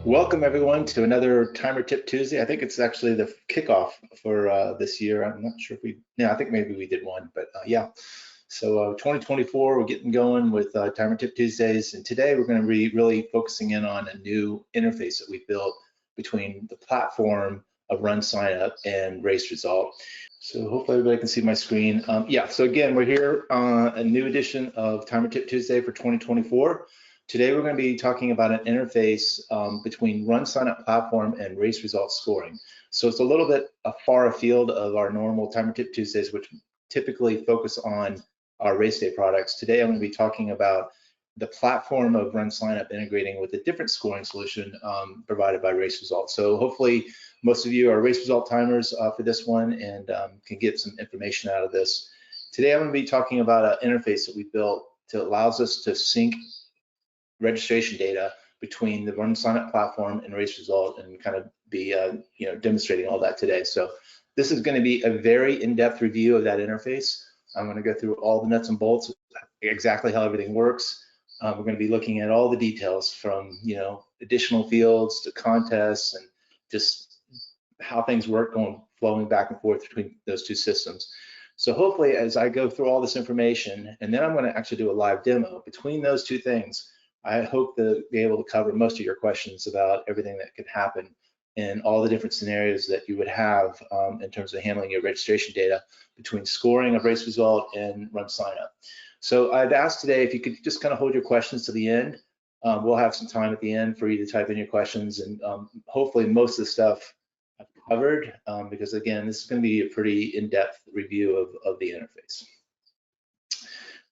Welcome everyone to another Timer Tip Tuesday. I think it's actually the kickoff for this year. I'm not sure if I think maybe we did one, but yeah. So 2024, we're getting going with Timer Tip Tuesdays, and today we're going to be really focusing in on a new interface that we built between the platform of RunSignup and RaceResult. So hopefully everybody can see my screen. Yeah, so again, we're here on a new edition of Timer Tip Tuesday for 2024. Today we're going to be talking about an interface between RunSignup platform and RaceResult scoring. So it's a little bit far afield of our normal Timer Tip Tuesdays, which typically focus on our race day products. Today I'm going to be talking about the platform of RunSignup integrating with a different scoring solution provided by RaceResult. So hopefully most of you are RaceResult timers for this one and can get some information out of this. Today I'm going to be talking about an interface that we built that allows us to sync registration data between the RunSignup platform and RaceResult, and kind of be demonstrating all that today. So this is going to be a very in-depth review of that interface. I'm going to go through all the nuts and bolts, exactly how everything works. We're going to be looking at all the details from additional fields to contests and just how things work flowing back and forth between those two systems. So hopefully as I go through all this information, and then I'm going to actually do a live demo between those two things, I hope to be able to cover most of your questions about everything that could happen in all the different scenarios that you would have in terms of handling your registration data between scoring of RaceResult and RunSignup. So I'd ask today if you could just kind of hold your questions to the end. We'll have some time at the end for you to type in your questions, and hopefully most of the stuff I've covered, because again, this is going to be a pretty in-depth review of the interface.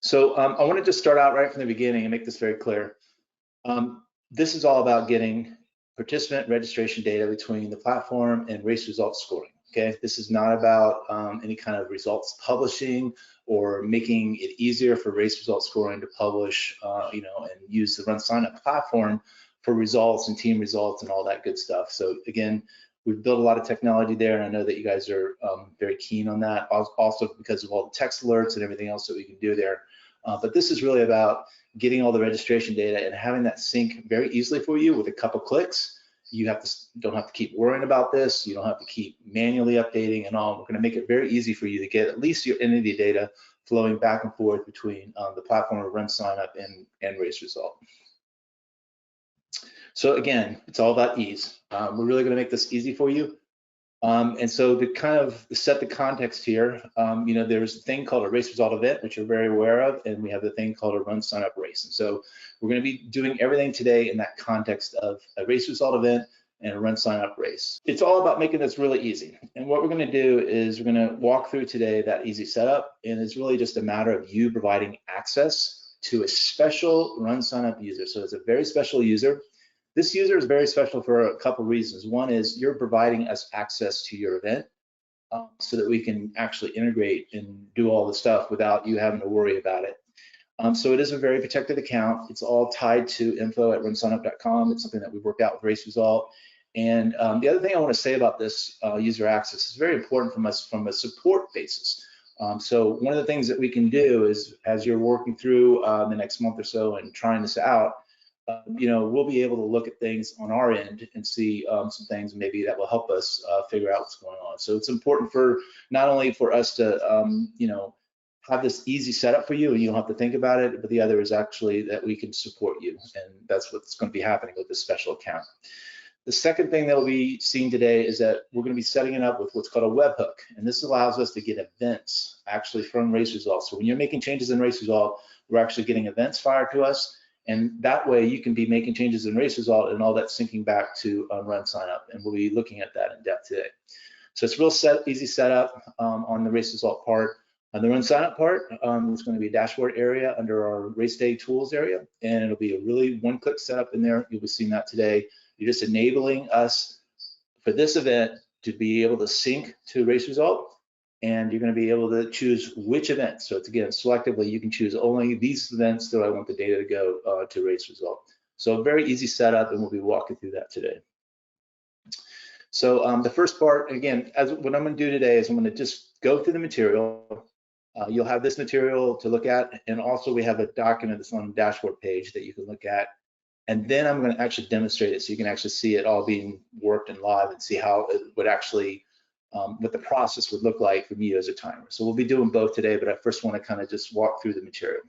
So I want to just start out right from the beginning and make this very clear. This is all about getting participant registration data between the platform and RaceResult scoring. Okay, this is not about any kind of results publishing or making it easier for RaceResult scoring to publish, and use the RunSignup platform for results and team results and all that good stuff. So again, we've built a lot of technology there, and I know that you guys are very keen on that, also because of all the text alerts and everything else that we can do there. But this is really about getting all the registration data and having that sync very easily for you with a couple clicks. You don't have to keep worrying about this. You don't have to keep manually updating and all. We're going to make it very easy for you to get at least your entity data flowing back and forth between the platform of RunSignup and RaceResult. So again, it's all about ease. We're really going to make this easy for you. And so to kind of set the context here, there's a thing called a RaceResult event, which you're very aware of, and we have the thing called a RunSignup race. And so we're going to be doing everything today in that context of a RaceResult event and a RunSignup race. It's all about making this really easy. And what we're going to do is we're going to walk through today that easy setup, and it's really just a matter of you providing access to a special RunSignup user. So it's a very special user. This user is very special for a couple reasons. One is you're providing us access to your event so that we can actually integrate and do all the stuff without you having to worry about it. So it is a very protected account. It's all tied to info@runsignup.com. It's something that we worked out with RaceResult. And the other thing I want to say about this user access is very important from us from a support basis. So one of the things that we can do is, as you're working through the next month or so and trying this out, we'll be able to look at things on our end and see some things maybe that will help us figure out what's going on. So it's important for not only for us to, have this easy setup for you and you don't have to think about it, but the other is actually that we can support you. And that's what's going to be happening with this special account. The second thing that we'll be seeing today is that we're going to be setting it up with what's called a webhook. And this allows us to get events actually from RaceResult. So when you're making changes in RaceResult, we're actually getting events fired to us. And that way you can be making changes in RaceResult and all that syncing back to RunSignup. And we'll be looking at that in depth today. So it's real easy setup on the RaceResult part. On the RunSignup part, it's going to be a dashboard area under our race day tools area. And it'll be a really one-click setup in there. You'll be seeing that today. You're just enabling us for this event to be able to sync to RaceResult. And you're going to be able to choose which events. So it's, again, selectively, you can choose only these events that I want the data to go to RaceResult. So a very easy setup, and we'll be walking through that today. So the first part, again, what I'm going to do today is I'm going to just go through the material. You'll have this material to look at, and also we have a document that's on the dashboard page that you can look at And then I'm going to actually demonstrate it so you can actually see it all being worked and live and see how it would actually, what the process would look like from you as a timer. So we'll be doing both today, but I first want to kind of just walk through the material.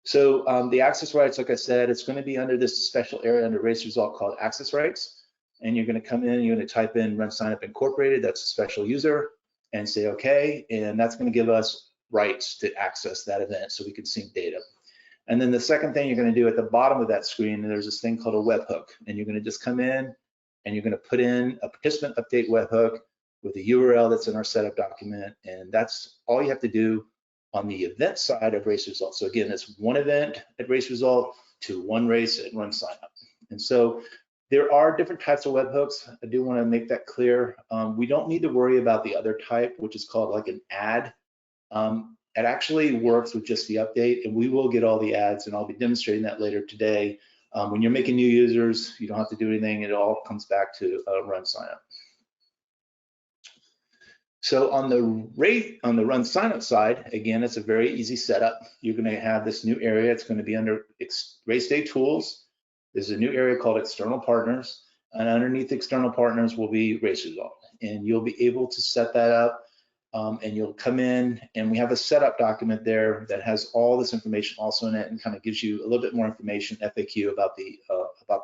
So the access rights, like I said, it's going to be under this special area under race result called access rights. And you're going to come in, you're going to type in RunSignup Incorporated, that's a special user, and say okay, and that's going to give us rights to access that event so we can sync data. And then the second thing you're going to do at the bottom of that screen, there's this thing called a webhook, and you're going to just come in and you're going to put in a participant update webhook with a URL that's in our setup document, and that's all you have to do on the event side of race results. So again, it's one event at race result to one race at RunSignup. And so there are different types of webhooks. I do want to make that clear. We don't need to worry about the other type, which is called like an ad. It actually works with just the update, and we will get all the ads, and I'll be demonstrating that later today. When you're making new users, you don't have to do anything. It all comes back to RunSignup. So on the RunSignup side, again, it's a very easy setup. You're going to have this new area. It's going to be under Race Day Tools. There's a new area called External Partners, and underneath External Partners will be Race Result, and you'll be able to set that up. And you'll come in, and we have a setup document there that has all this information also in it, and kind of gives you a little bit more information, FAQ about the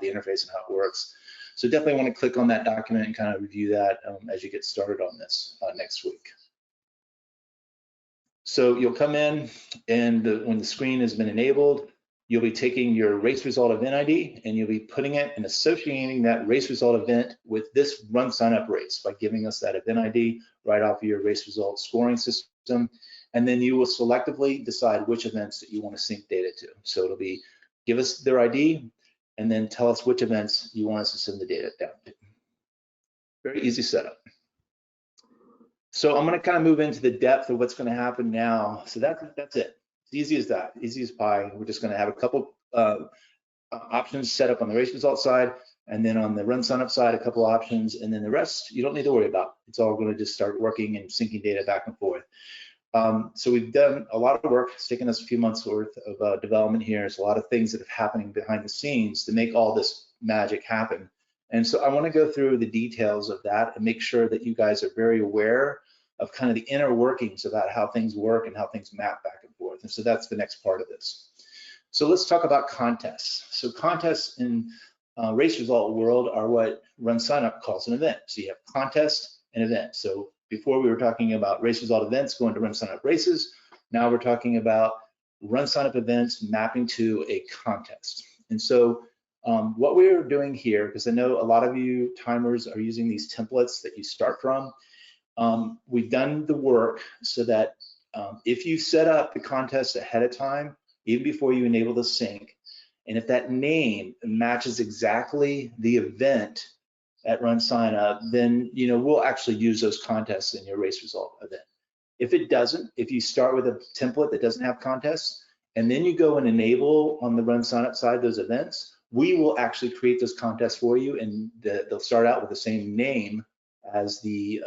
interface and how it works. So definitely want to click on that document and kind of review that as you get started on this next week. So you'll come in, and when the screen has been enabled, you'll be taking your race result event ID, and you'll be putting it and associating that race result event with this RunSignup race by giving us that event ID right off of your race result scoring system. And then you will selectively decide which events that you want to sync data to. So it'll be, give us their ID, and then tell us which events you want us to send the data down to. Very easy setup. So I'm going to kind of move into the depth of what's going to happen now. So that's it. It's easy as that, easy as pie. We're just going to have a couple options set up on the race result side, and then on the RunSignup side, a couple options, and then the rest you don't need to worry about. It's all going to just start working and syncing data back and forth. So we've done a lot of work. It's taken us a few months worth of development here. There's a lot of things that are happening behind the scenes to make all this magic happen. And so I want to go through the details of that and make sure that you guys are very aware of kind of the inner workings about how things work and how things map back and forth. And so that's the next part of this. So let's talk about contests. So contests in race result world are what RunSignup calls an event. So you have contest and event. So before we were talking about race result events going to RunSignup races. Now we're talking about RunSignup events mapping to a contest. And so what we're doing here, because I know a lot of you timers are using these templates that you start from, we've done the work so that if you set up the contest ahead of time, even before you enable the sync, and if that name matches exactly the event at RunSignup, then we'll actually use those contests in your race result event. If it doesn't, if you start with a template that doesn't have contests, and then you go and enable on the RunSignup side those events, we will actually create those contests for you, and they'll start out with the same name as the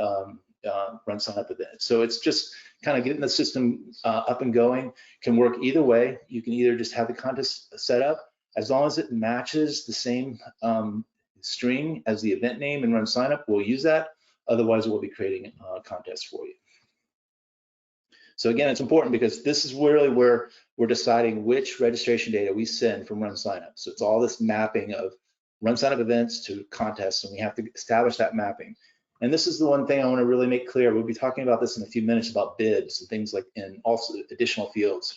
RunSignup event. So it's just kind of getting the system up and going. Can work either way. You can either just have the contest set up, as long as it matches the same string as the event name in RunSignup, we'll use that. Otherwise, we'll be creating a contest for you. So again, it's important because this is really where we're deciding which registration data we send from RunSignup. So it's all this mapping of RunSignup events to contests, and we have to establish that mapping. And this is the one thing I want to really make clear. We'll be talking about this in a few minutes about bids and things like, and also additional fields.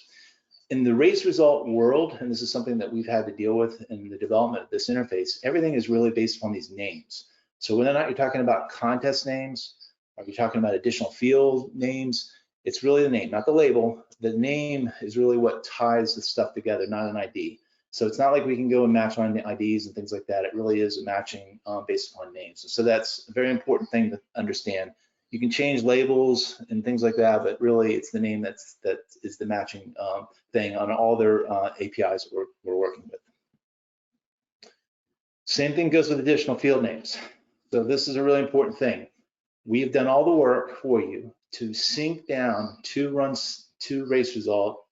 In the race result world, and this is something that we've had to deal with in the development of this interface, everything is really based on these names. So whether or not you're talking about contest names, or you're talking about additional field names, it's really the name, not the label. The name is really what ties the stuff together, not an ID. So it's not like we can go and match on the IDs and things like that. It really is a matching based upon names. So that's a very important thing to understand. You can change labels and things like that, but really it's the name that is the matching thing on all their APIs that we're working with. Same thing goes with additional field names. So this is a really important thing. We have done all the work for you to sync down to race result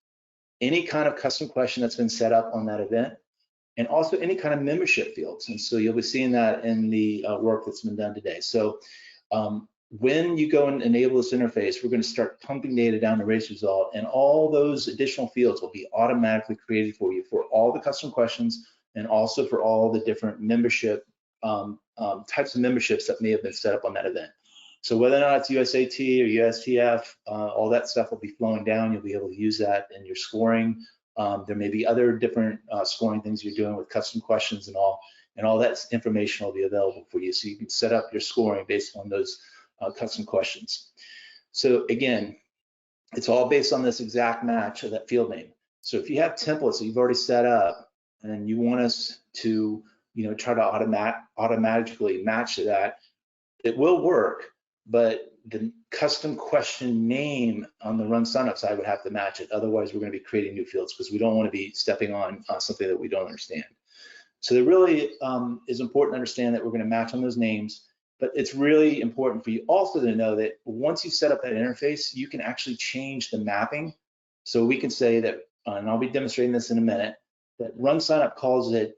any kind of custom question that's been set up on that event. and also any kind of membership fields. And so you'll be seeing that in the work that's been done today. So when you go and enable this interface, we're going to start pumping data down to race result, and all those additional fields will be automatically created for you for all the custom questions and also for all the different membership types of memberships that may have been set up on that event. So whether or not it's USAT or USTF, all that stuff will be flowing down. You'll be able to use that in your scoring. There may be other different scoring things you're doing with custom questions and all that information will be available for you. So you can set up your scoring based on those custom questions. So again, it's all based on this exact match of that field name. So if you have templates that you've already set up and you want us to, try to automatically match that, it will work, but the custom question name on the RunSignup side would have to match it. Otherwise, we're going to be creating new fields because we don't want to be stepping on something that we don't understand. So it really is important to understand that we're going to match on those names, but it's really important for you also to know that once you set up that interface, you can actually change the mapping. So we can say that, and I'll be demonstrating this in a minute, that RunSignup calls it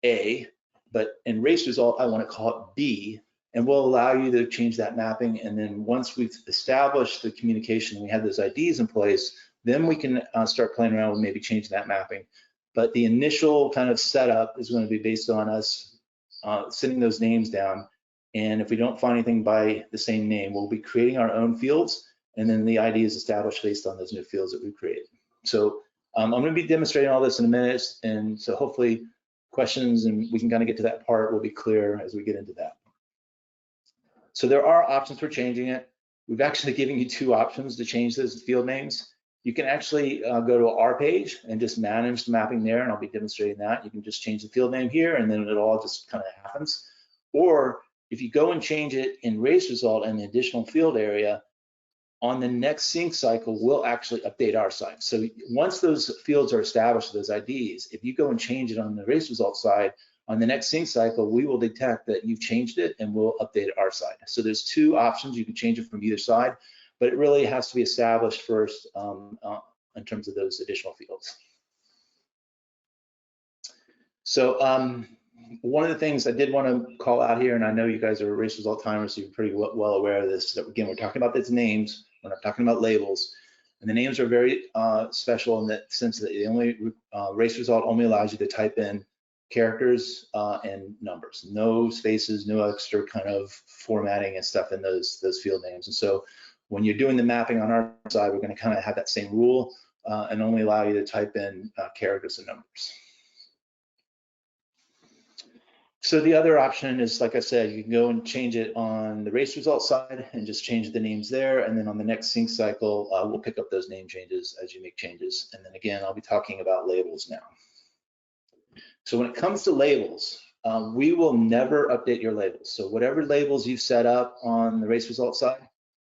A, but in race result, I want to call it B, and we'll allow you to change that mapping. And then once we've established the communication, we have those IDs in place, then we can start playing around with maybe changing that mapping. But the initial kind of setup is going to be based on us sending those names down. And if we don't find anything by the same name, we'll be creating our own fields, and then the ID is established based on those new fields that we've created. So I'm going to be demonstrating all this in a minute, and so hopefully questions and we can kind of get to that part will be clear as we get into that. So there are options for changing it. We've actually given you two options to change those field names. You can actually go to our page and just manage the mapping there, and I'll be demonstrating that. You can just change the field name here, and then it all just kind of happens. Or if you go and change it in race result in the additional field area, on the next sync cycle, we'll actually update our side. So once those fields are established, those IDs, if you go and change it on the race result side, on the next sync cycle, we will detect that you've changed it and we'll update our side. So there's two options. You can change it from either side, but it really has to be established first in terms of those additional fields. So one of the things I did want to call out here, and I know you guys are race result timers, so you're pretty well aware of this, that again, we're talking about these names, we're not talking about labels. And the names are very special in that sense that the only race result only allows you to type in characters and numbers, no spaces, no extra kind of formatting and stuff in those field names. And so when you're doing the mapping on our side, we're going to kind of have that same rule and only allow you to type in characters and numbers. So the other option is, like I said, you can go and change it on the race result side and just change the names there. And then on the next sync cycle, we'll pick up those name changes as you make changes. And then again, I'll be talking about labels now. So when it comes to labels, we will never update your labels. So whatever labels you've set up on the race result side,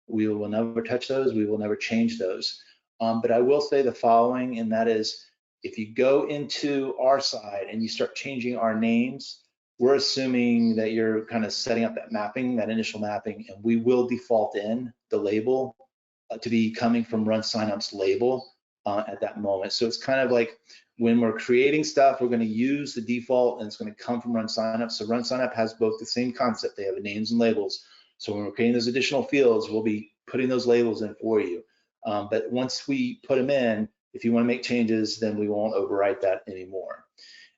we will never touch those. We will never change those. But I will say the following, and that is, if you go into our side and you start changing our names, we're assuming that you're kind of setting up that mapping, that initial mapping, and we will default in the label to be coming from RunSignup's label at that moment. So it's kind of like when we're creating stuff, we're going to use the default and it's going to come from RunSignup. So RunSignup has both the same concept. They have names and labels. So when we're creating those additional fields, we'll be putting those labels in for you. But once we put them in, if you want to make changes, then we won't overwrite that anymore.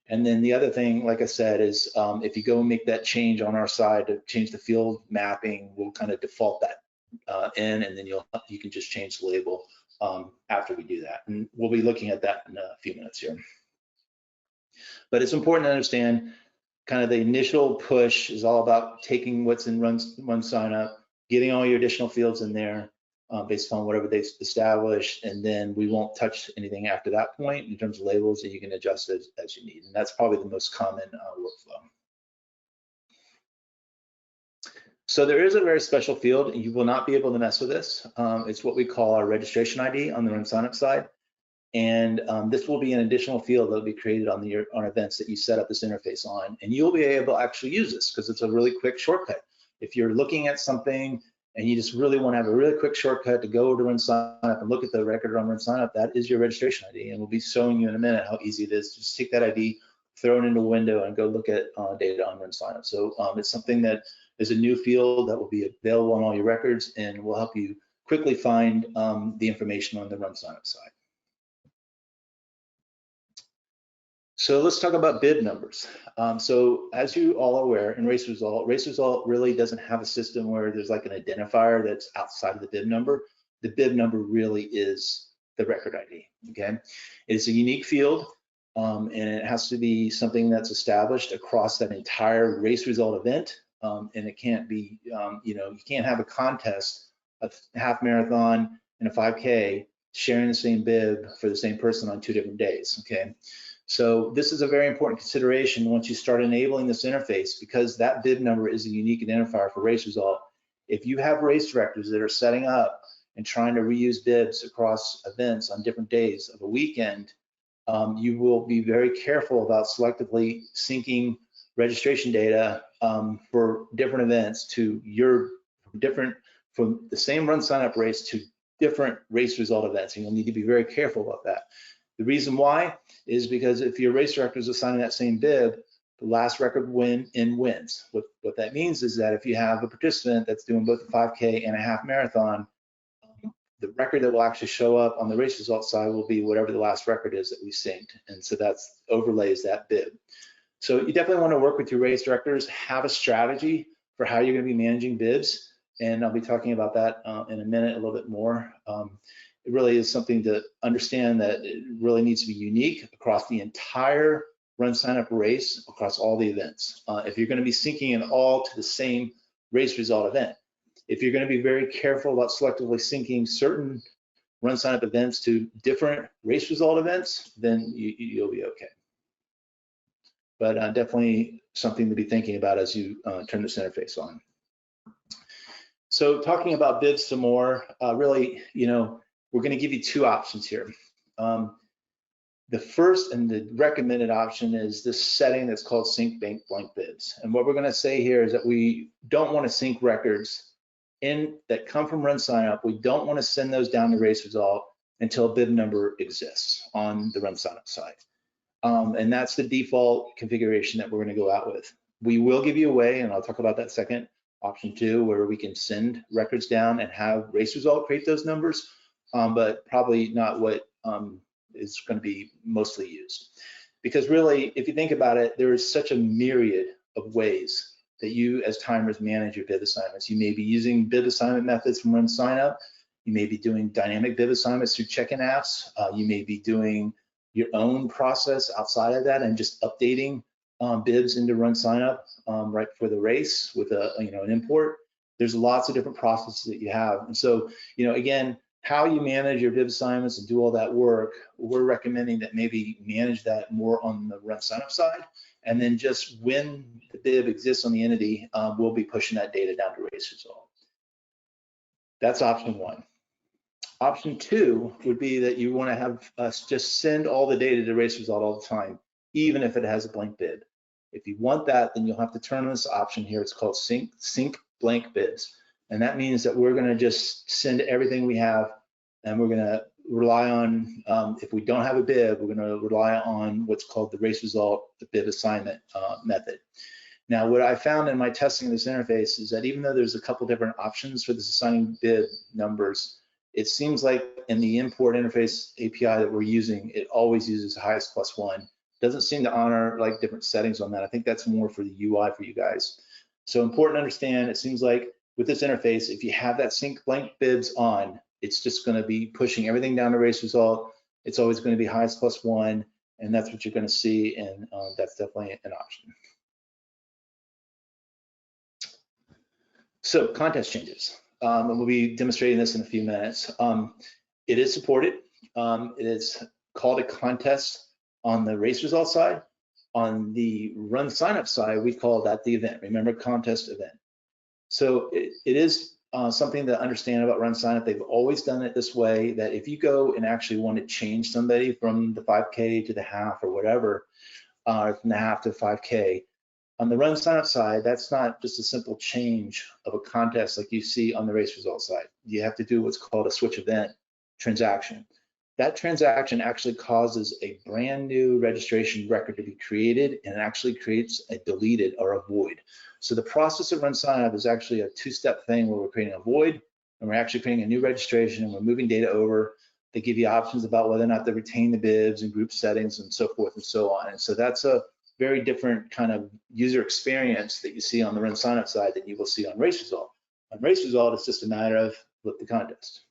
And then the other thing, like I said, is if you go and make that change on our side to change the field mapping, we'll kind of default that in, and then you can just change the label after we do that. And we'll be looking at that in a few minutes here. But it's important to understand kind of the initial push is all about taking what's in RunSignup, getting all your additional fields in there based on whatever they've established, and then we won't touch anything after that point in terms of labels, and you can adjust it as you need. And that's probably the most common workflow. So there is a very special field, and you will not be able to mess with this. It's what we call our registration ID on the RunSignup side. And this will be an additional field that will be created on events that you set up this interface on. And you'll be able to actually use this because it's a really quick shortcut. If you're looking at something and you just really want to have a really quick shortcut to go to RunSignup and look at the record on RunSignup, that is your registration ID. And we'll be showing you in a minute how easy it is to just take that ID, throw it into a window and go look at data on RunSignup. So it's something that is a new field that will be available on all your records and will help you quickly find the information on the RunSignup side. So let's talk about bib numbers. So as you all are aware, in Race Result really doesn't have a system where there's like an identifier that's outside of the bib number. The bib number really is the record ID, okay? It's a unique field, and it has to be something that's established across that entire race result event, and it can't be, you can't have a contest, a half marathon and a 5K sharing the same bib for the same person on 2 different days, okay? So this is a very important consideration once you start enabling this interface, because that bib number is a unique identifier for race result. If you have race directors that are setting up and trying to reuse bibs across events on different days of a weekend, you will be very careful about selectively syncing registration data for different events to from the same RunSignup race to different race result events, and you'll need to be very careful about that. The reason why is because if your race director is assigning that same bib, the last record wins. What that means is that if you have a participant that's doing both a 5K and a half marathon, the record that will actually show up on the race result side will be whatever the last record is that we synced. And so that's overlays that bib. So you definitely want to work with your race directors, have a strategy for how you're going to be managing bibs. And I'll be talking about that in a minute, a little bit more. It really is something to understand that it really needs to be unique across the entire RunSignup race, across all the events. If you're going to be syncing it all to the same race result event, if you're going to be very careful about selectively syncing certain RunSignup events to different race result events, then you'll be okay. But definitely something to be thinking about as you turn this interface on. So talking about bibs some more, really, we're going to give you 2 options here. The first and the recommended option is this setting that's called sync blank bibs. And what we're going to say here is that we don't want to sync records that come from RunSignup. We don't want to send those down to race result until a bib number exists on the RunSignup side. And that's the default configuration that we're going to go out with. We will give you a way, and I'll talk about that second, option 2, where we can send records down and have race result create those numbers, but probably not what is going to be mostly used. Because really, if you think about it, there is such a myriad of ways that you as timers manage your bib assignments. You may be using bib assignment methods from RunSignup. You may be doing dynamic bib assignments through check-in apps. You may be doing your own process outside of that and just updating bibs into RunSignup right for the race with an import. There's lots of different processes that you have. And so, again, how you manage your bib assignments and do all that work, we're recommending that maybe manage that more on the RunSignup side. And then just when the bib exists on the entity, we'll be pushing that data down to race result. That's option 1. Option 2 would be that you want to have us just send all the data to race result all the time, even if it has a blank bib. If you want that, then you'll have to turn on this option here. It's called sync blank bibs. And that means that we're going to just send everything we have, and we're going to rely on, if we don't have a bib, we're going to rely on what's called the race result, the bib assignment method. Now, what I found in my testing of this interface is that even though there's a couple different options for this assigning bib numbers, it seems like in the import interface API that we're using, it always uses highest +1. Doesn't seem to honor like different settings on that. I think that's more for the UI for you guys. So important to understand, it seems like with this interface, if you have that sync blank bibs on, it's just going to be pushing everything down to race result. It's always going to be highest +1, and that's what you're going to see, and that's definitely an option. So contest changes, and we'll be demonstrating this in a few minutes. It is supported. It is called a contest on the race result side. On the RunSignup side, we call that the event. Remember, contest event. So it is something to understand about RunSignup. They've always done it this way, that if you go and actually want to change somebody from the 5K to the half or whatever, from the half to 5K, on the RunSignup side, that's not just a simple change of a contest like you see on the race result side. You have to do what's called a switch event transaction. that transaction actually causes a brand new registration record to be created, and it actually creates a deleted or a void. So the process of RunSignup is actually a two-step thing where we're creating a void and we're actually creating a new registration and we're moving data over. They give you options about whether or not to retain the bibs and group settings and so forth and so on. And so that's a very different kind of user experience that you see on the RunSignup side than you will see on RaceResult. On RaceResult, it's just a matter of flip the contest.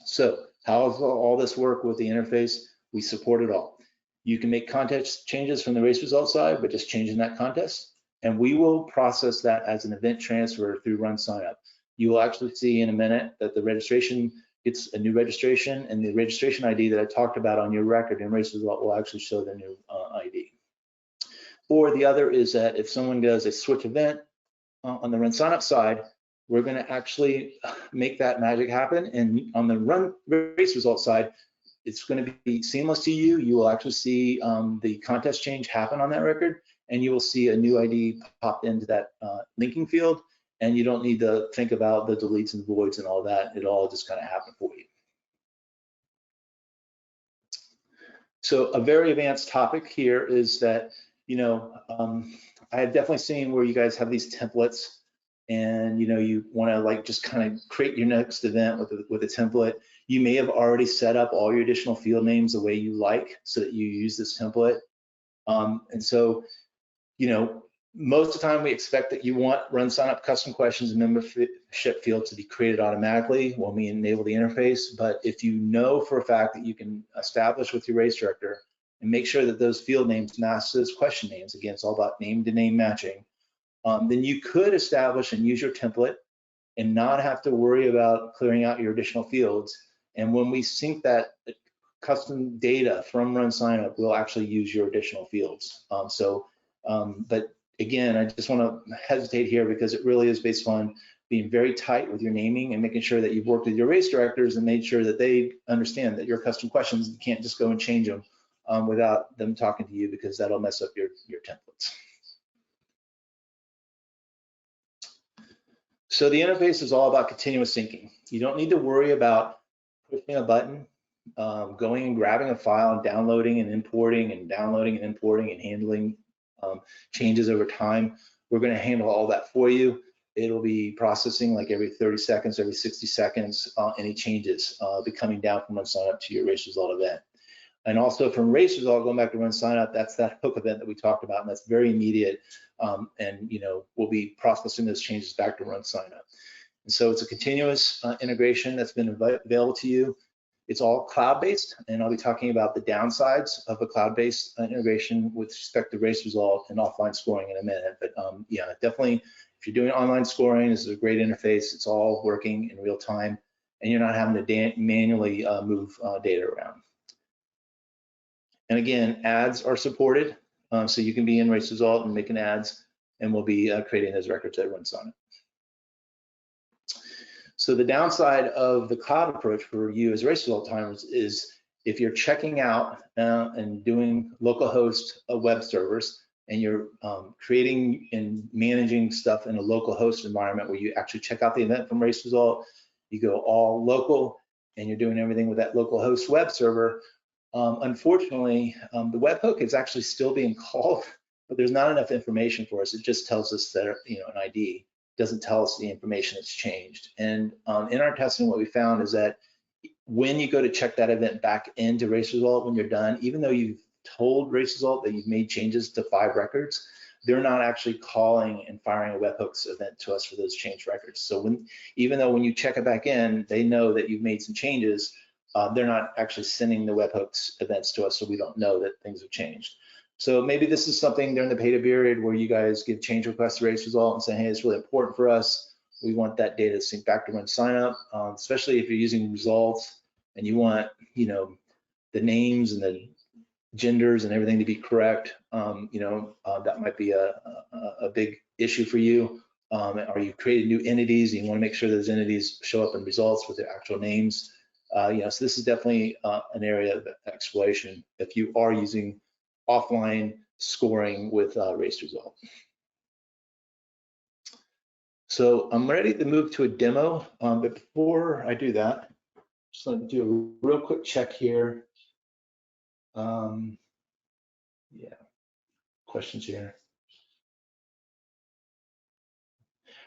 So how does all this work with the interface? We support it all. You can make contest changes from the RaceResult side, but just changing that contest, and we will process that as an event transfer through RunSignup. You will actually see in a minute that the registration gets a new registration, and the registration ID that I talked about on your record in RaceResult will actually show the new ID. Or the other is that if someone does a switch event on the RunSignup side, we're going to actually make that magic happen. And on the RaceResult side, it's going to be seamless to you. You will actually see the contest change happen on that record, and you will see a new ID pop into that linking field. And you don't need to think about the deletes and voids and all that. It all just kind of happen for you. So a very advanced topic here is that, you know, I have definitely seen where you guys have these templates, and you want to like just kind of create your next event with a template. You may have already set up all your additional field names the way you like, so that you use this template. And so, most of the time we expect that you want RunSignup custom questions and membership fields to be created automatically when we enable the interface. But if you know for a fact that you can establish with your race director and make sure that those field names match those question names, again, it's all about name to name matching, then you could establish and use your template and not have to worry about clearing out your additional fields. And when we sync that custom data from RunSignup, we'll actually use your additional fields. But again, I just want to hesitate here because it really is based on being very tight with your naming and making sure that you've worked with your race directors and made sure that they understand that your custom questions, you can't just go and change them without them talking to you, because that'll mess up your templates. So the interface is all about continuous syncing. You don't need to worry about pushing a button, going and grabbing a file and downloading and importing and downloading and importing and handling changes over time. We're going to handle all that for you. It'll be processing like every 30 seconds, every 60 seconds, any changes be coming down from RunSignup to your RaceResult event. And also from RaceResult, going back to RunSignup, that's that hook event that we talked about, and that's very immediate. And we'll be processing those changes back to RunSignup. And so it's a continuous integration that's been available to you. It's all cloud-based, and I'll be talking about the downsides of a cloud-based integration with respect to RaceResult and offline scoring in a minute. But yeah, definitely, if you're doing online scoring, this is a great interface. It's all working in real time, and you're not having to manually move data around. And again, ads are supported, so you can be in RaceResult and making ads, and we'll be creating those records that runs on it. So the downside of the cloud approach for you as RaceResult timers is if you're checking out and doing localhost web servers, and you're creating and managing stuff in a localhost environment where you actually check out the event from RaceResult, you go all local, and you're doing everything with that localhost web server. Unfortunately, the webhook is actually still being called, but there's not enough information for us. It just tells us that an ID. Doesn't tell us the information that's changed. And in our testing, what we found is that when you go to check that event back into RaceResult when you're done, even though you've told RaceResult that you've made changes to 5 records, they're not actually calling and firing a webhooks event to us for those changed records. So even though when you check it back in, they know that you've made some changes, they're not actually sending the webhooks events to us, so we don't know that things have changed. So maybe this is something during the beta period where you guys give change requests to RaceResult and say, hey, it's really important for us. We want that data to sync back to RunSignup, especially if you're using results and you want, the names and the genders and everything to be correct. That might be a big issue for you. Or you created new entities and you want to make sure those entities show up in results with their actual names. So this is definitely an area of exploration if you are using offline scoring with RaceResult. So I'm ready to move to a demo, but before I do that, Just want to do a real quick check here. Yeah, questions here.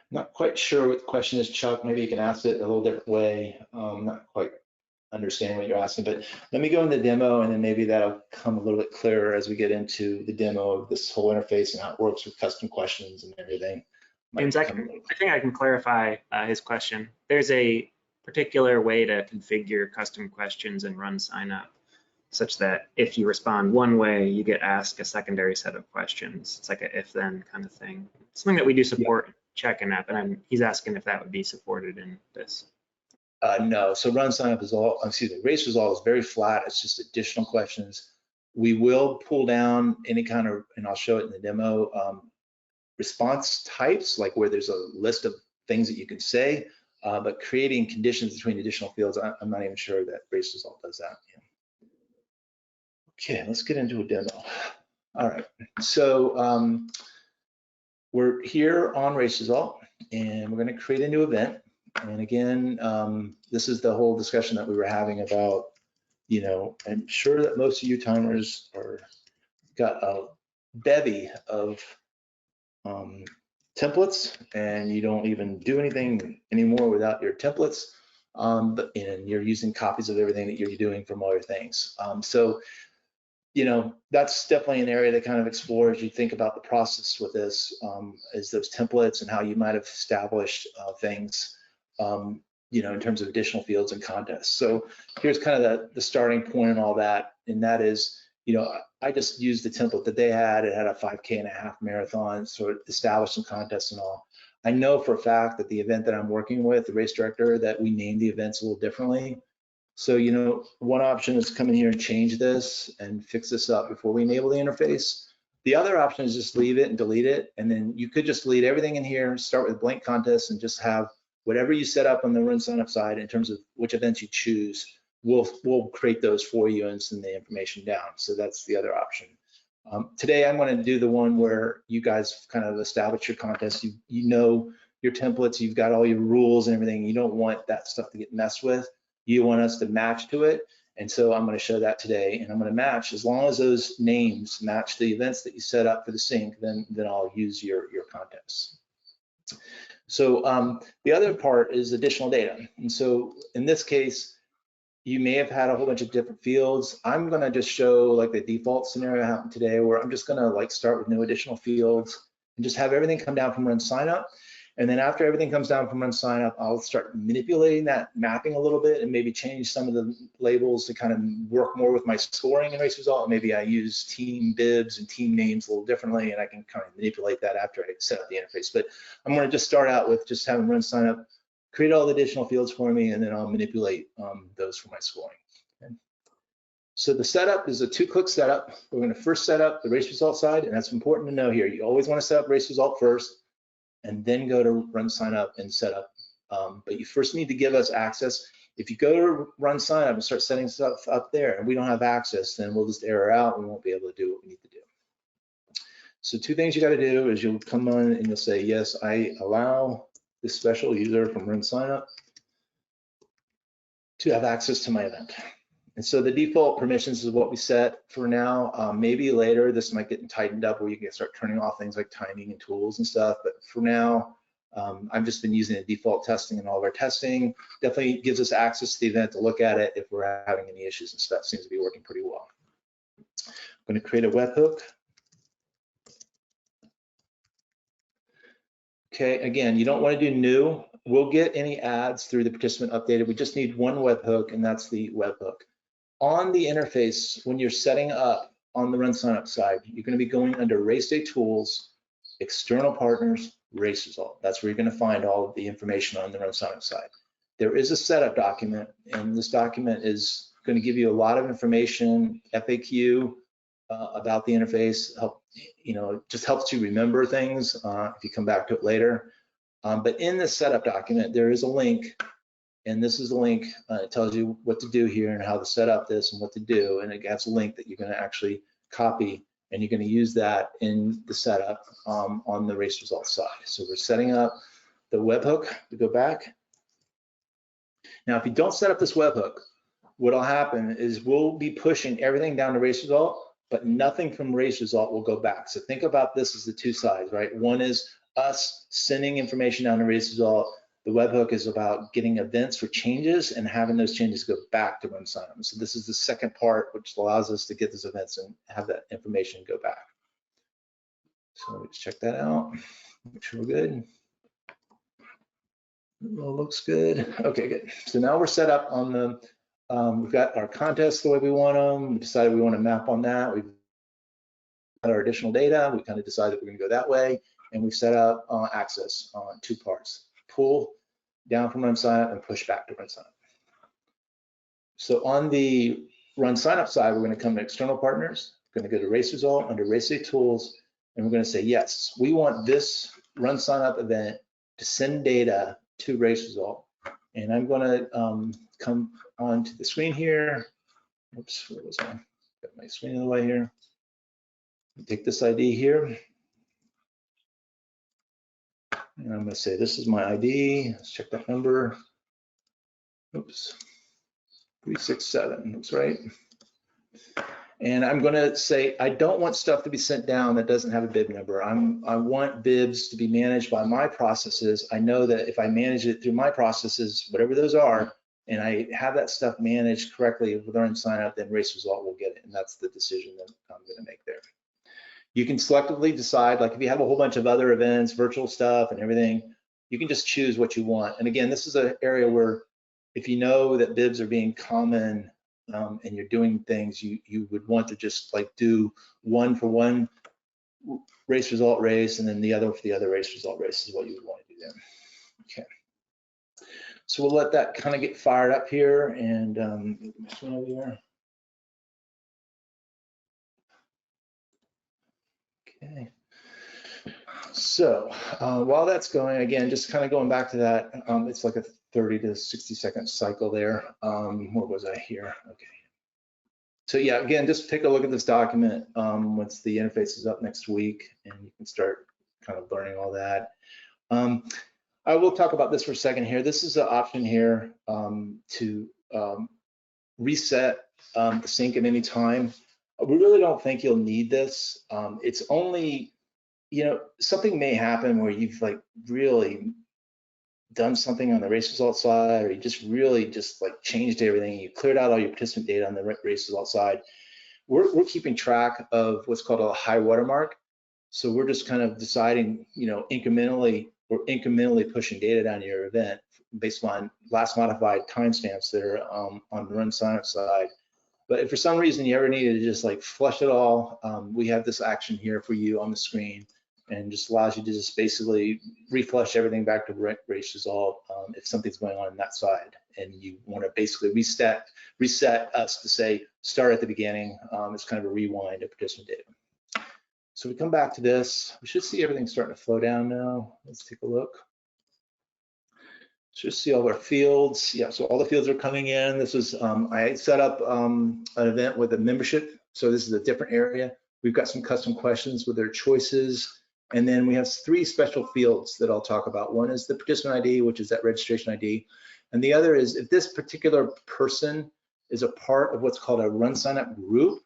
Not quite sure what the question is, Chuck. Maybe you can ask it a little different way. Not quite understanding what you're asking, but let me go in the demo and then maybe that'll come a little bit clearer as we get into the demo of this whole interface and how it works with custom questions and everything. James, I think I can clarify his question. There's a particular way to configure custom questions in RunSignup such that if you respond one way, you get asked a secondary set of questions. It's like a if-then kind of thing. Something that we do support, check in app, and he's asking if that would be supported in this. No, so RunSignup is all, excuse me, race result is very flat. It's just additional questions. We will pull down any kind of, and I'll show it in the demo, response types, like where there's a list of things that you can say, but creating conditions between additional fields, I'm not even sure that race result does that. Yeah. Okay, let's get into a demo. All right, so we're here on race result, and we're going to create a new event. And again, this is the whole discussion that we were having about, you know, I'm sure that most of you timers are got a bevy of templates, and you don't even do anything anymore without your templates. And you're using copies of everything that you're doing from all your things. So, you know, that's definitely an area to kind of explore as you think about the process with this, is those templates and how you might have established things. You know, in terms of additional fields and contests. So here's kind of the starting point and all that, and that is, you know, I just used the template that they had. It had a 5K.5 marathon, so it established some contests and all. I know for a fact that the event that I'm working with, the race director, that we named the events a little differently. So, you know, one option is to come in here and change this and fix this up before we enable the interface. The other option is just leave it and delete it, and then you could just delete everything in here, start with blank contests, and just have whatever you set up on the RunSignup side in terms of which events you choose, we'll create those for you and send the information down. So that's the other option. Today, I'm going to do the one where you guys kind of establish your contest. You know your templates, you've got all your rules and everything. You don't want that stuff to get messed with. You want us to match to it. And so I'm going to show that today, and I'm going to match, as long as those names match the events that you set up for the sync, then I'll use your contests. So the other part is additional data. And so in this case, you may have had a whole bunch of different fields. I'm gonna just show like the default scenario happened today, where I'm just gonna like start with no additional fields and just have everything come down from RunSignup. And then after everything comes down from RunSignup, I'll start manipulating that mapping a little bit and maybe change some of the labels to kind of work more with my scoring and race result. Maybe I use team bibs and team names a little differently, and I can kind of manipulate that after I set up the interface. But I'm going to just start out with just having RunSignup create all the additional fields for me, and then I'll manipulate those for my scoring. Okay. So the setup is a two-click setup. We're going to first set up the race result side, and that's important to know here. You always want to set up race result first, and then go to RunSignup and set up. But you first need to give us access. If you go to RunSignup and start setting stuff up there and we don't have access, then we'll just error out and we won't be able to do what we need to do. So two things you got to do is you'll come on and you'll say, yes, I allow this special user from RunSignup to have access to my event. And so the default permissions is what we set for now. Maybe later this might get tightened up where you can start turning off things like timing and tools and stuff. But for now, I've just been using the default testing in all of our testing. Definitely gives us access to the event to look at it if we're having any issues and stuff. Seems to be working pretty well. I'm going to create a webhook. Okay, again, you don't want to do new. We'll get any ads through the participant updated. We just need one webhook, and that's the webhook. On the interface, when you're setting up on the RunSignup side, you're going to be going under Race Day Tools, External Partners, Race Result. That's where you're going to find all of the information on the RunSignup side. There is a setup document, and this document is going to give you a lot of information, FAQ about the interface. It just helps you remember things if you come back to it later. But in this setup document, there is a link. And this is a link, it tells you what to do here and how to set up this and what to do. And it has a link that you're gonna actually copy, and you're gonna use that in the setup on the race results side. So we're setting up the webhook. We go back. Now, if you don't set up this webhook, what'll happen is we'll be pushing everything down to race result, but nothing from race result will go back. So think about this as the two sides, right? One is us sending information down to race result. The webhook is about getting events for changes and having those changes go back to RunSignup. So this is the second part, which allows us to get those events and have that information go back. So let's check that out, make sure we're good. Well, looks good. Okay, good. So now we're set up on the, we've got our contests the way we want them. We decided we want to map on that. We've got our additional data. We kind of decided we're going to go that way. And we've set up access on two parts: pull down from RunSignup and push back to RunSignup. So on the RunSignup side, we're going to come to external partners. We're going to go to race result under race day tools, and we're going to say, yes, we want this RunSignup event to send data to race result. And I'm going to come onto the screen here. Oops, where was I? Got my screen in the way here. Take this ID here. And I'm going to say, this is my ID. Let's check that number. Oops, 367, looks right. And I'm going to say, I don't want stuff to be sent down that doesn't have a bib number. I want bibs to be managed by my processes. I know that if I manage it through my processes, whatever those are, and I have that stuff managed correctly with RunSignup, then race result will get it. And that's the decision that I'm going to make there. You can selectively decide, like if you have a whole bunch of other events, virtual stuff and everything, you can just choose what you want. And again, this is an area where if you know that bibs are being common and you're doing things, you would want to just like do one for one race result race and then the other for the other race result race is what you would want to do then. Okay. So we'll let that kind of get fired up here and this one over here. Okay. So while that's going, again, just kind of going back to that, it's like a 30 to 60 second cycle there. Where was I here? Okay. So yeah, again, just take a look at this document once the interface is up next week, and you can start kind of learning all that. I will talk about this for a second here. This is an option here to reset the sync at any time. We really don't think you'll need this. It's only, you know, something may happen where you've like really done something on the race result side, or you just really just like changed everything. You cleared out all your participant data on the race result side. We're keeping track of what's called a high watermark. So we're just kind of deciding, you know, incrementally pushing data down to your event based on last modified timestamps that are on the RunSignup side. But if for some reason you ever needed to just like flush it all, we have this action here for you on the screen, and just allows you to just basically reflush everything back to race result if something's going on that side, and you want to basically reset us to say start at the beginning. It's kind of a rewind of participant data. So we come back to this. We should see everything starting to flow down now. Let's take a look. Just see all our fields. Yeah, so all the fields are coming in. This is, I set up an event with a membership. So this is a different area. We've got some custom questions with their choices. And then we have 3 special fields that I'll talk about. One is the participant ID, which is that registration ID. And the other is if this particular person is a part of what's called a RunSignup group,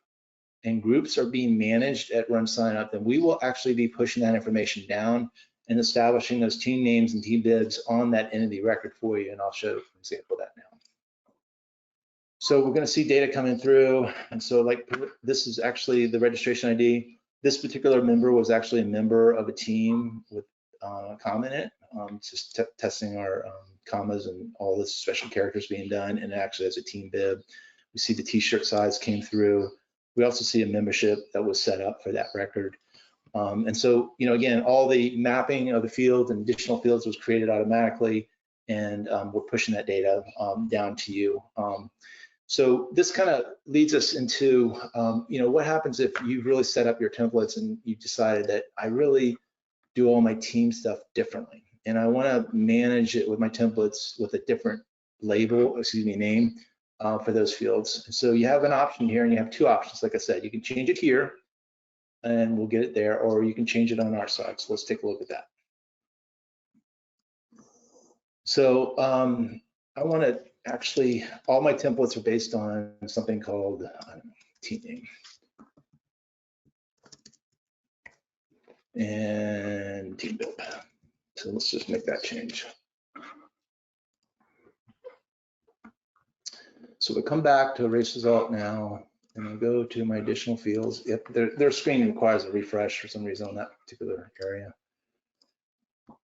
and groups are being managed at RunSignup, then we will actually be pushing that information down and establishing those team names and team bibs on that entity record for you. And I'll show an example of that now. So we're going to see data coming through. And so like this is actually the registration ID. This particular member was actually a member of a team with a comma in it, just testing our commas and all the special characters being done, and it actually has a team bib. We see the t-shirt size came through. We also see a membership that was set up for that record. And so, you know, again, all the mapping of the fields and additional fields was created automatically, and we're pushing that data down to you. So this kind of leads us into, you know, what happens if you really set up your templates and you decided that I really do all my team stuff differently, and I want to manage it with my templates with a different label, name for those fields. And so you have an option here, and you have 2 options. Like I said, you can change it here, and we'll get it there, or you can change it on our side. So let's take a look at that. So I want to actually, all my templates are based on something called team name. And team build. So let's just make that change. So we come back to erase result now, and I go to my additional fields. Yep, their screen requires a refresh for some reason on that particular area.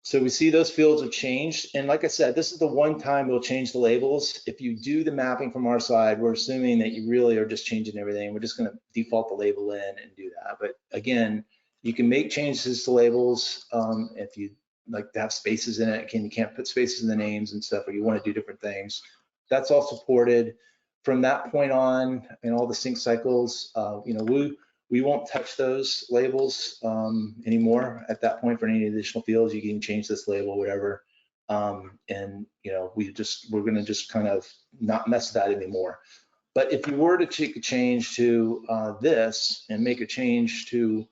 So we see those fields have changed. And like I said, this is the one time we'll change the labels. If you do the mapping from our side, we're assuming that you really are just changing everything. We're just going to default the label in and do that. But again, you can make changes to labels if you like to have spaces in it. You can't put spaces in the names and stuff, or you want to do different things. That's all supported. From that point on, in all the sync cycles, we won't touch those labels anymore at that point for any additional fields. You can change this label, whatever. And we're going to just kind of not mess with that anymore. But if you were to take a change to this and make a change to,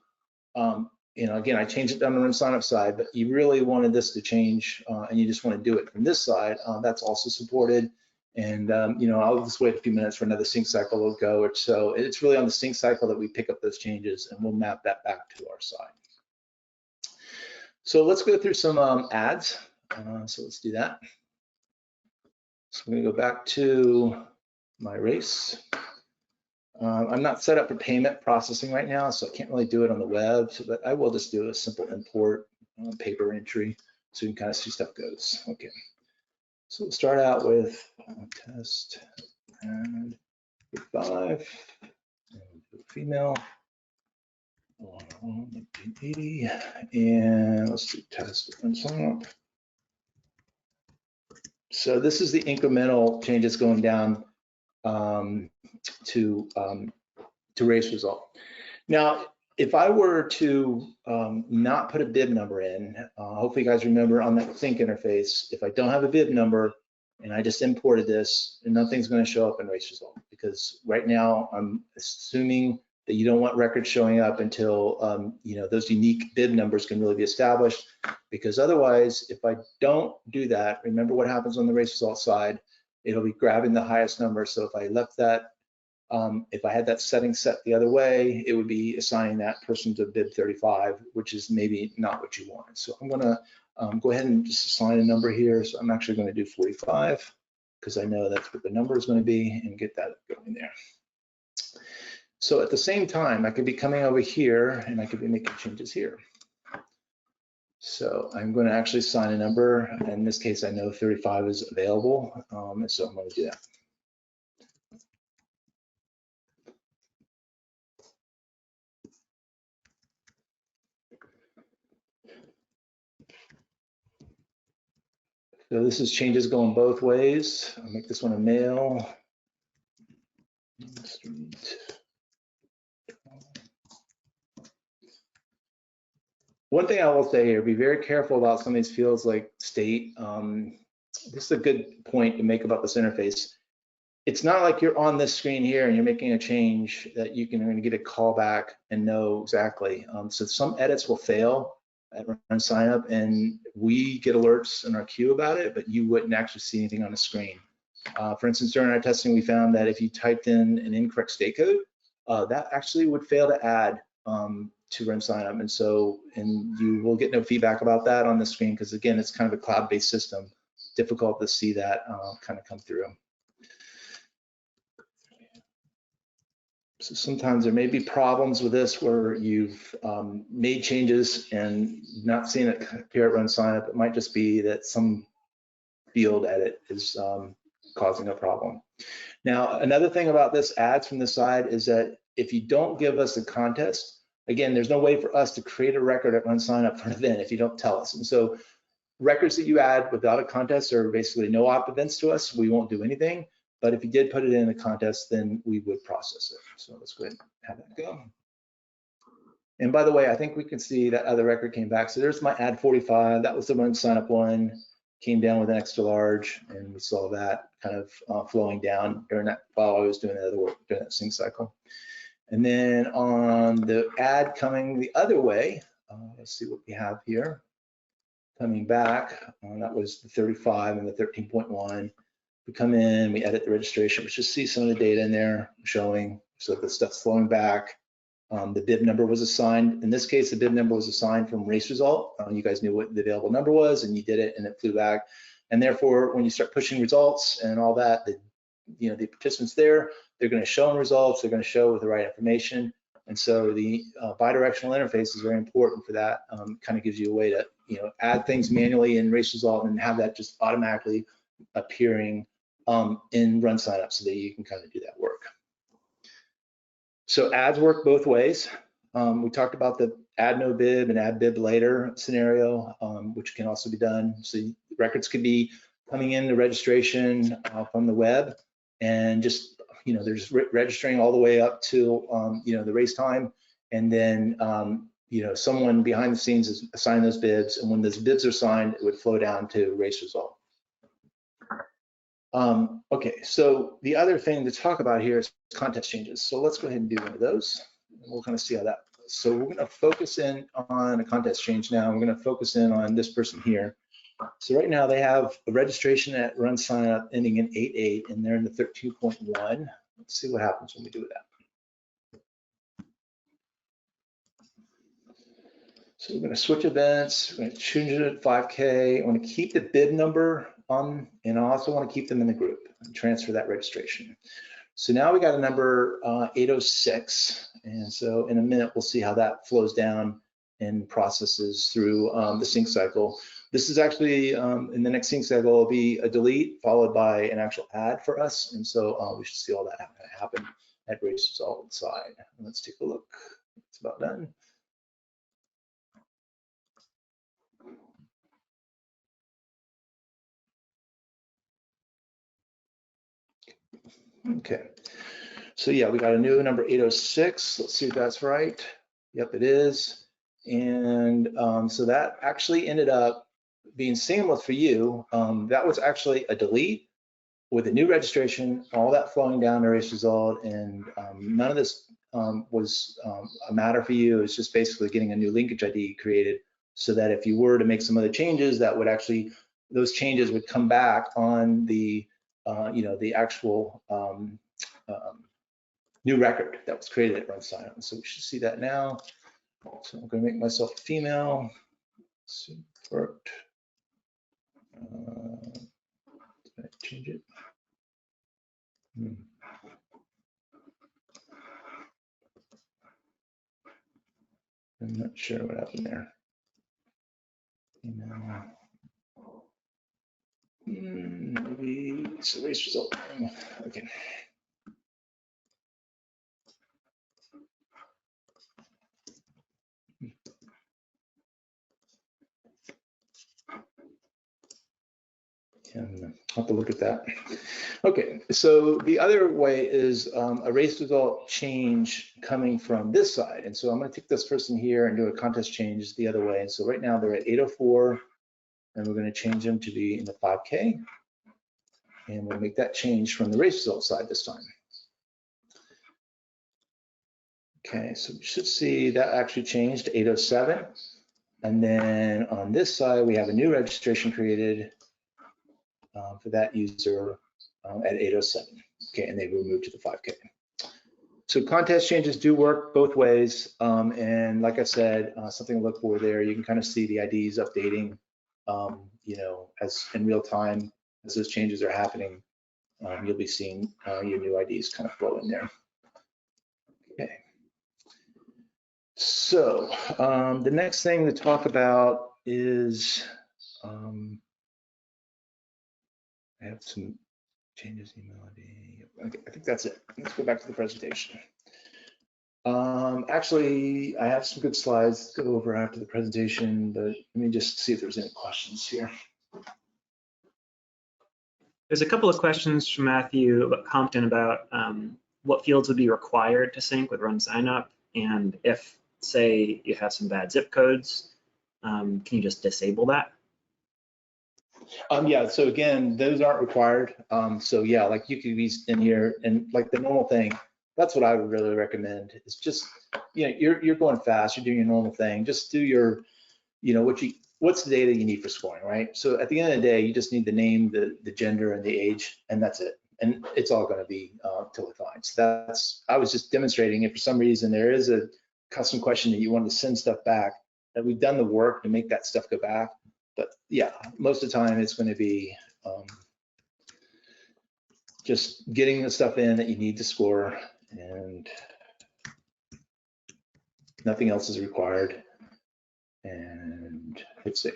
again, I changed it down the RunSignup side, but you really wanted this to change and you just want to do it from this side, that's also supported. And I'll just wait a few minutes for another sync cycle to go. So it's really on the sync cycle that we pick up those changes, and we'll map that back to our side. So let's go through some ads. So let's do that. So I'm going to go back to my race. I'm not set up for payment processing right now, so I can't really do it on the web, but I will just do a simple import paper entry so you can kind of see stuff goes. Okay. So we'll start out with test and 5 and female 1980, and let's do test and sign up. So this is the incremental changes going down to race result. Now, if I were to not put a bib number in, hopefully you guys remember on that sync interface, if I don't have a bib number and I just imported this, nothing's going to show up in race result, because right now I'm assuming that you don't want records showing up until those unique bib numbers can really be established, because otherwise, if I don't do that, remember what happens on the race result side, it'll be grabbing the highest number. So if I left that, if I had that setting set the other way, it would be assigning that person to bib 35, which is maybe not what you want. So I'm gonna go ahead and just assign a number here. So I'm actually gonna do 45, because I know that's what the number is gonna be, and get that going there. So at the same time, I could be coming over here and I could be making changes here. So I'm going to actually assign a number. In this case, I know 35 is available, and so I'm going to do that. So this is changes going both ways. I'll make this one a male. One thing I will say here, be very careful about some of these fields like state. This is a good point to make about this interface. It's not like you're on this screen here and you're making a change that you can get a call back and know exactly. So some edits will fail at RunSignup, and we get alerts in our queue about it, but you wouldn't actually see anything on the screen. For instance, during our testing, we found that if you typed in an incorrect state code, that actually would fail to add to RunSignup, and you will get no feedback about that on the screen, because again, it's kind of a cloud-based system. Difficult to see that kind of come through. So sometimes there may be problems with this where you've made changes and not seen it appear at RunSignup. It might just be that some field edit is causing a problem. Now, another thing about this ads from the side is that if you don't give us a contest, again, there's no way for us to create a record at RunSignup for an event if you don't tell us. And so records that you add without a contest are basically no op events to us. We won't do anything. But if you did put it in a contest, then we would process it. So let's go ahead and have that go. And by the way, I think we can see that other record came back. So there's my add 45. That was the RunSignup one. Came down with an extra large, and we saw that kind of flowing down during that while I was doing the other work during that sync cycle. And then on the ad coming the other way, let's see what we have here. Coming back, that was the 35 and the 13.1. We come in, we edit the registration, we should see some of the data in there showing, so the stuff's flowing back. The bib number was assigned. In this case, the bib number was assigned from race result. You guys knew what the available number was and you did it and it flew back. And therefore, when you start pushing results and all that, the participants there, they're going to show in results, they're going to show with the right information. And so the bidirectional interface is very important for that. Kind of gives you a way to add things manually in race result and have that just automatically appearing in RunSignup so that you can kind of do that work. So ads work both ways. We talked about the add no bib and add bib later scenario, which can also be done. So records could be coming in the registration from the web and just, they're just registering all the way up to, the race time. And then, someone behind the scenes is assigning those bibs. And when those bibs are signed, it would flow down to race result. Okay, so the other thing to talk about here is contest changes. So let's go ahead and do one of those. And we'll kind of see how that goes. So we're going to focus in on a contest change now. We're going to focus in on this person here. So right now they have a registration at RunSignup ending in 8.8, and they're in the 13.1. Let's see what happens when we do that. So we're going to switch events. We're going to change it to 5K. I want to keep the bib number on, and I also want to keep them in the group and transfer that registration. So now we got a number 806, and so in a minute we'll see how that flows down and processes through the sync cycle. This is actually in the next sync cycle will be a delete followed by an actual add for us, and so we should see all that happen at race result side. Let's take a look. It's about done. Okay, so yeah, we got a new number 806. Let's see if that's right. Yep, it is. And so that actually ended up being seamless for you. That was actually a delete with a new registration, all that flowing down to race result, and none of this was a matter for you. It's just basically getting a new linkage ID created so that if you were to make some other changes, that would actually, those changes would come back on the the actual new record that was created at RunSignup. So we should see that now. So I'm going to make myself a female. Worked. Did I change it? I'm not sure what happened there. Maybe it's a race result. Okay. And I'll have to look at that. Okay, so the other way is a race result change coming from this side. And so I'm going to take this person here and do a contest change the other way. And so right now they're at 804, and we're going to change them to be in the 5K. And we'll make that change from the race result side this time. Okay, so we should see that actually changed to 807. And then on this side, we have a new registration created for that user at 807. Okay, and they were moved to the 5K. So contest changes do work both ways. And like I said, something to look for there, you can kind of see the IDs updating, as in real time, as those changes are happening, you'll be seeing your new IDs kind of flow in there. Okay. So the next thing to talk about is, I have some changes, email ID. Okay, I think that's it. Let's go back to the presentation. Actually, I have some good slides to go over after the presentation, but let me just see if there's any questions here. There's a couple of questions from Matthew Compton about what fields would be required to sync with RunSignup, and if, say, you have some bad zip codes, can you just disable that? Yeah, so again, those aren't required. So yeah, like you could be in here and like the normal thing, that's what I would really recommend. It's just, you're going fast, you're doing your normal thing. Just do your, what what's the data you need for scoring, right? So at the end of the day, you just need the name, the gender, and the age, and that's it. And it's all going to be totally fine. So I was just demonstrating if for some reason there is a custom question that you want to send stuff back, that we've done the work to make that stuff go back. But yeah, most of the time it's going to be just getting the stuff in that you need to score, and nothing else is required. And hit save.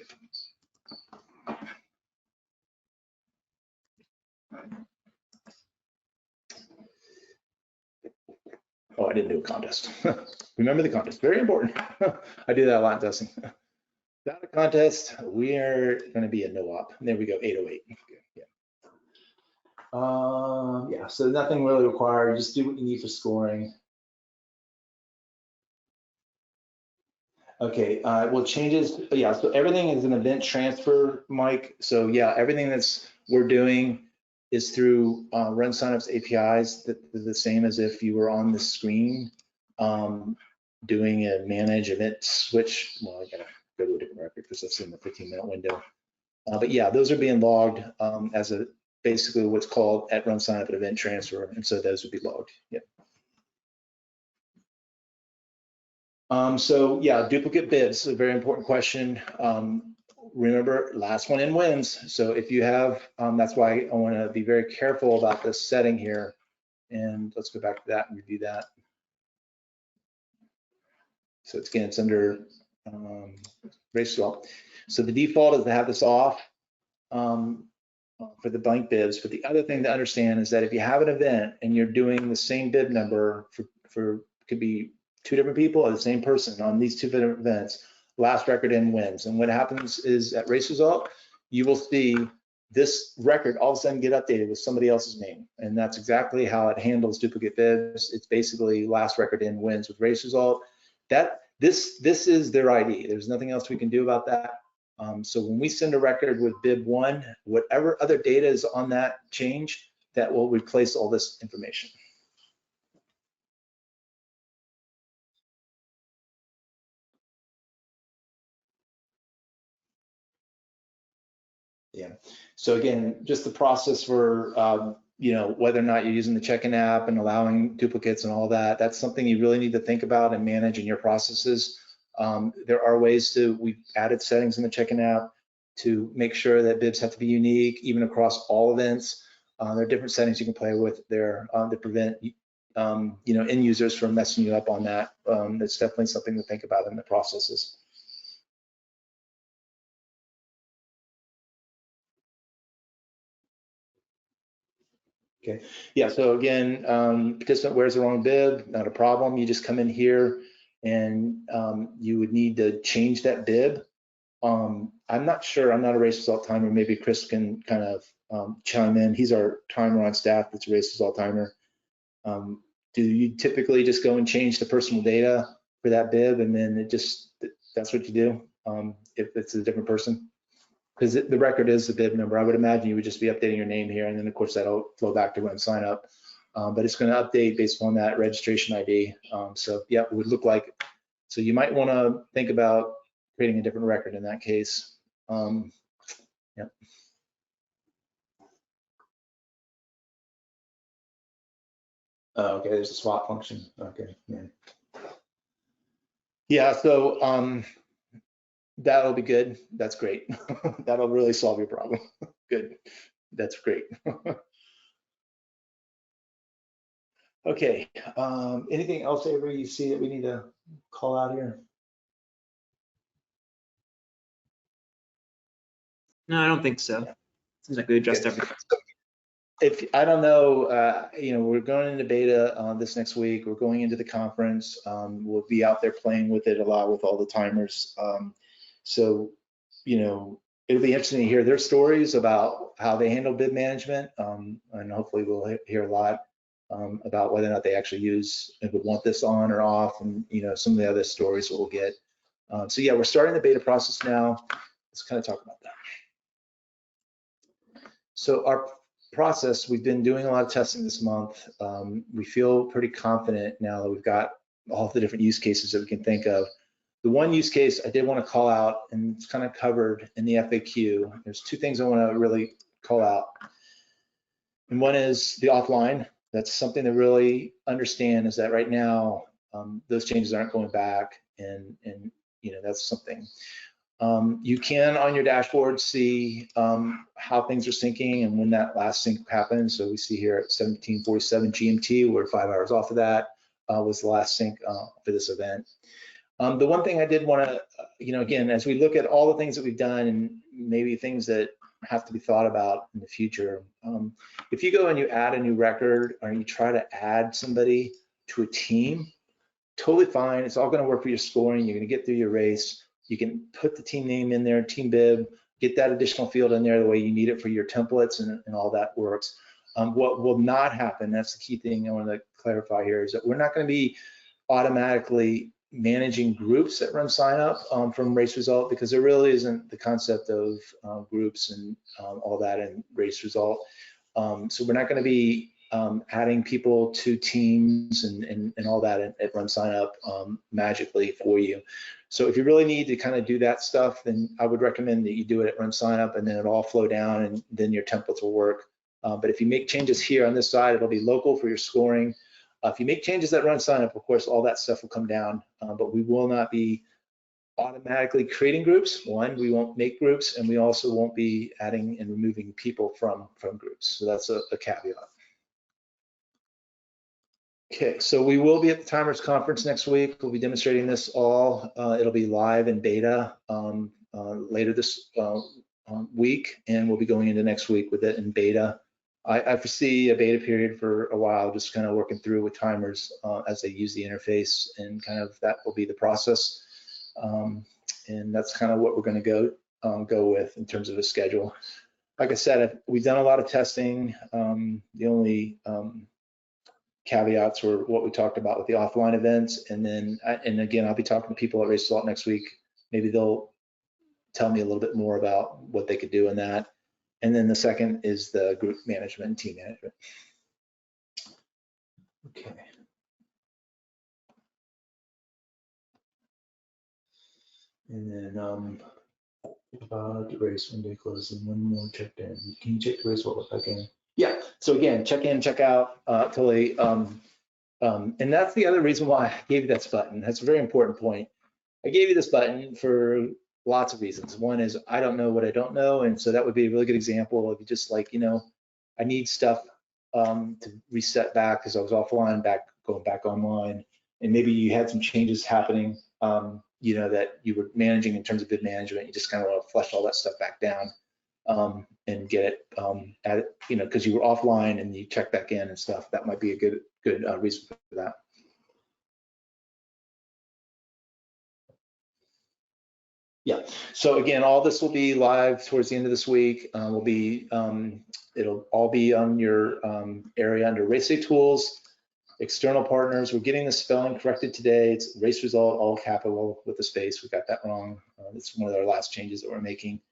Oh, I didn't do a contest. Remember the contest, very important. I do that a lot in testing. Without a contest, we are going to be a no-op. There we go, 808. Yeah. So nothing really required. Just do what you need for scoring. Okay, well, changes, yeah, so everything is an event transfer, Mike. So yeah, everything we're doing is through RunSignup's APIs, that the same as if you were on the screen doing a manage event switch. Well, I gotta go to a different record because that's in the 15-minute window. But yeah, those are being logged as basically what's called at RunSignup an event transfer, and so those would be logged. Yeah. So yeah, duplicate bibs, a very important question. Remember, last one in wins. So if you have, that's why I want to be very careful about this setting here. And let's go back to that and review that. So it's under race swap. So the default is to have this off for the blank bibs. But the other thing to understand is that if you have an event and you're doing the same bib number for could be 2 different people or the same person on these 2 different events, last record in wins. And what happens is at race result, you will see this record all of a sudden get updated with somebody else's name. And that's exactly how it handles duplicate bibs. It's basically last record in wins with race result. This is their ID. There's nothing else we can do about that. So when we send a record with bib 1, whatever other data is on that change, that will replace all this information. Yeah. So again, just the process for whether or not you're using the check-in app and allowing duplicates and all that, that's something you really need to think about and manage in your processes. There are ways we've added settings in the check-in app to make sure that bibs have to be unique, even across all events. There are different settings you can play with there to prevent end users from messing you up on that. That's definitely something to think about in the processes. Okay, yeah, so again, participant wears the wrong bib, not a problem. You just come in here and you would need to change that bib. I'm not sure, I'm not a race result timer. Maybe Chris can kind of chime in. He's our timer on staff that's a race result timer. Do you typically just go and change the personal data for that bib and then that's what you do if it's a different person? Because the record is the bib number. I would imagine you would just be updating your name here, and then of course that'll flow back to RunSignup. But it's going to update based on that registration ID. So yeah, it would look like. So you might want to think about creating a different record in that case. Yeah. Oh, okay, there's a swap function. Okay. Yeah. Yeah. So that'll be good. That's great. That'll really solve your problem. Good. That's great. Okay. Anything else, Avery, you see that we need to call out here? No, I don't think so. Yeah. Seems like we addressed everything. If I don't know, we're going into beta this next week. We're going into the conference. We'll be out there playing with it a lot with all the timers. So, it'll be interesting to hear their stories about how they handle bid management, and hopefully we'll hear a lot about whether or not they actually if we want this on or off, and some of the other stories we'll get. So yeah, we're starting the beta process now. Let's kind of talk about that. So our process, we've been doing a lot of testing this month. We feel pretty confident now that we've got all the different use cases that we can think of. The one use case I did want to call out, and it's kind of covered in the FAQ. There's two things I want to really call out. And one is the offline. That's something to really understand, is that right now, those changes aren't going back, and that's something. You can on your dashboard see how things are syncing and when that last sync happened. So we see here at 17:47 GMT, we're 5 hours off of that, was the last sync for this event. The one thing I did want to, again, as we look at all the things that we've done and maybe things that have to be thought about in the future, if you go and you add a new record or you try to add somebody to a team, totally fine. It's all going to work for your scoring. You're going to get through your race. You can put the team name in there, team bib, get that additional field in there the way you need it for your templates, and all that works. What will not happen, that's the key thing I want to clarify here, is that we're not going to be automatically managing groups that RunSignup from race result, because there really isn't the concept of groups and all that in race result. So we're not going to be adding people to teams and all that at RunSignup magically for you. So if you really need to kind of do that stuff, then I would recommend that you do it at RunSignup, and then it'll all flow down, and then your templates will work. But if you make changes here on this side, it'll be local for your scoring. If you make changes at RunSignup, of course, all that stuff will come down, but we will not be automatically creating groups. One, we won't make groups, and we also won't be adding and removing people from groups. So that's a caveat. Okay, so we will be at the Timers Conference next week. We'll be demonstrating this all. It'll be live in beta later this week, and we'll be going into next week with it in beta. I foresee a beta period for a while, just kind of working through with Timers as they use the interface, and kind of that will be the process. And that's kind of what we're going to go with in terms of a schedule. Like I said, we've done a lot of testing. The only caveats were what we talked about with the offline events, and then again, I'll be talking to people at Race Result next week. Maybe they'll tell me a little bit more about what they could do in that. And then the second is the group management and team management. Okay. And then the race one day closing, one more checked in. Can you check the race what back in? Yeah, so again, check in, check out, totally. And that's the other reason why I gave you this button. That's a very important point. I gave you this button for lots of reasons. One is I don't know what I don't know, and so that would be a really good example of just like, I need stuff to reset back because I was offline, going back online, and maybe you had some changes happening, that you were managing in terms of bid management. You just kind of want to flush all that stuff back down and get it because you were offline and you check back in and stuff. That might be a good reason for that. Yeah, so again, all this will be live towards the end of this week. It'll all be on your area under Race Day Tools, external partners. We're getting the spelling corrected today. It's Race Result, all capital with a space. We got that wrong. It's one of our last changes that we're making.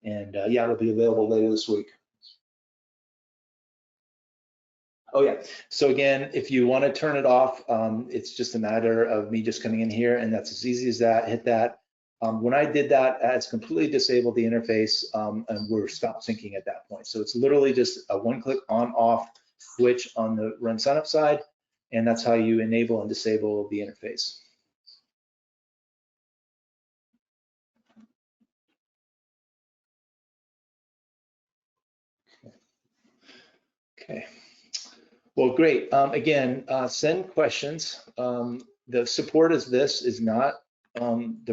And yeah, it'll be available later this week. Oh yeah, so again, if you want to turn it off, it's just a matter of me just coming in here, and that's as easy as that. Hit that. When I did that, it's completely disabled the interface, and we're stopped syncing at that point. So it's literally just a one-click on-off switch on the RunSignup side, and that's how you enable and disable the interface. Okay. Well, great. Again, send questions. The support this is not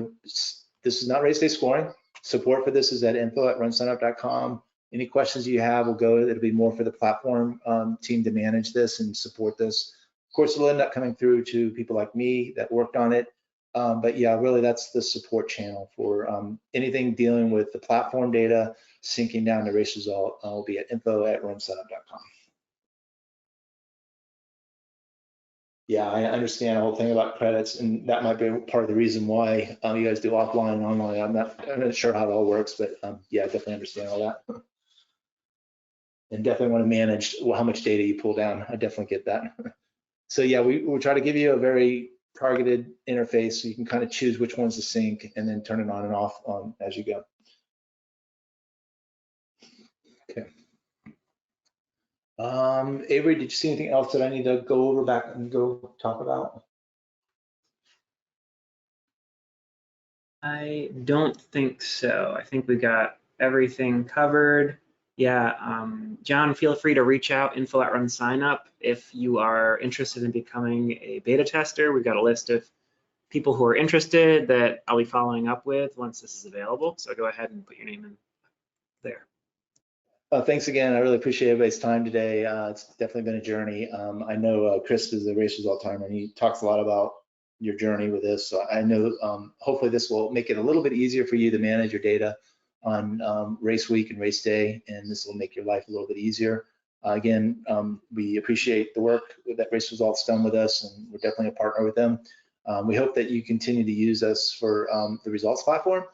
this is not race day scoring. Support for this is at info@runsignup.com. Any questions you have will go. It'll be more for the platform team to manage this and support this. Of course, it'll end up coming through to people like me that worked on it. But yeah, really, that's the support channel for anything dealing with the platform data syncing down to race result. Will be at info@runsignup.com. Yeah, I understand the whole thing about credits, and that might be part of the reason why you guys do offline and online. I'm not sure how it all works, but yeah, I definitely understand all that. And definitely want to manage how much data you pull down. I definitely get that. So yeah, we'll try to give you a very targeted interface, so you can kind of choose which ones to sync and then turn it on and off as you go. Okay. Avery, did you see anything else that I need to go over back and go talk about? I don't think so. I think we got everything covered. Yeah, John, feel free to reach out, info@RunSignup, if you are interested in becoming a beta tester. We've got a list of people who are interested that I'll be following up with once this is available. So go ahead and put your name in there. Thanks again. I really appreciate everybody's time today. It's definitely been a journey. I know Chris is a race result timer, and he talks a lot about your journey with this. So I know hopefully this will make it a little bit easier for you to manage your data on race week and race day, and this will make your life a little bit easier. Again, we appreciate the work that Race Results done with us, and we're definitely a partner with them. We hope that you continue to use us for the results platform.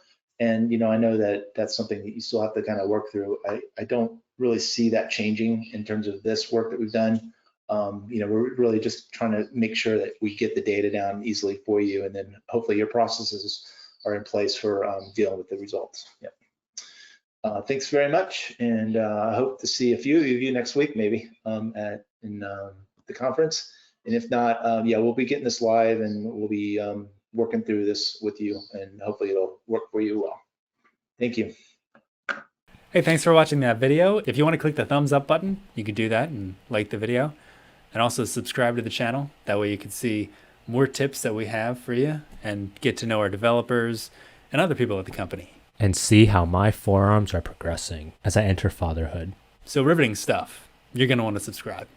And, I know that that's something that you still have to kind of work through. I don't really see that changing in terms of this work that we've done. We're really just trying to make sure that we get the data down easily for you, and then hopefully your processes are in place for dealing with the results. Yep. Thanks very much, and I hope to see a few of you next week, maybe in the conference. And if not, yeah, we'll be getting this live, and we'll be working through this with you, and hopefully it'll work for you well. Thank you. Hey, thanks for watching that video. If you want to click the thumbs up button, you can do that and like the video, and also subscribe to the channel. That way you can see more tips that we have for you and get to know our developers and other people at the company. And see how my forearms are progressing as I enter fatherhood. So riveting stuff. You're going to want to subscribe.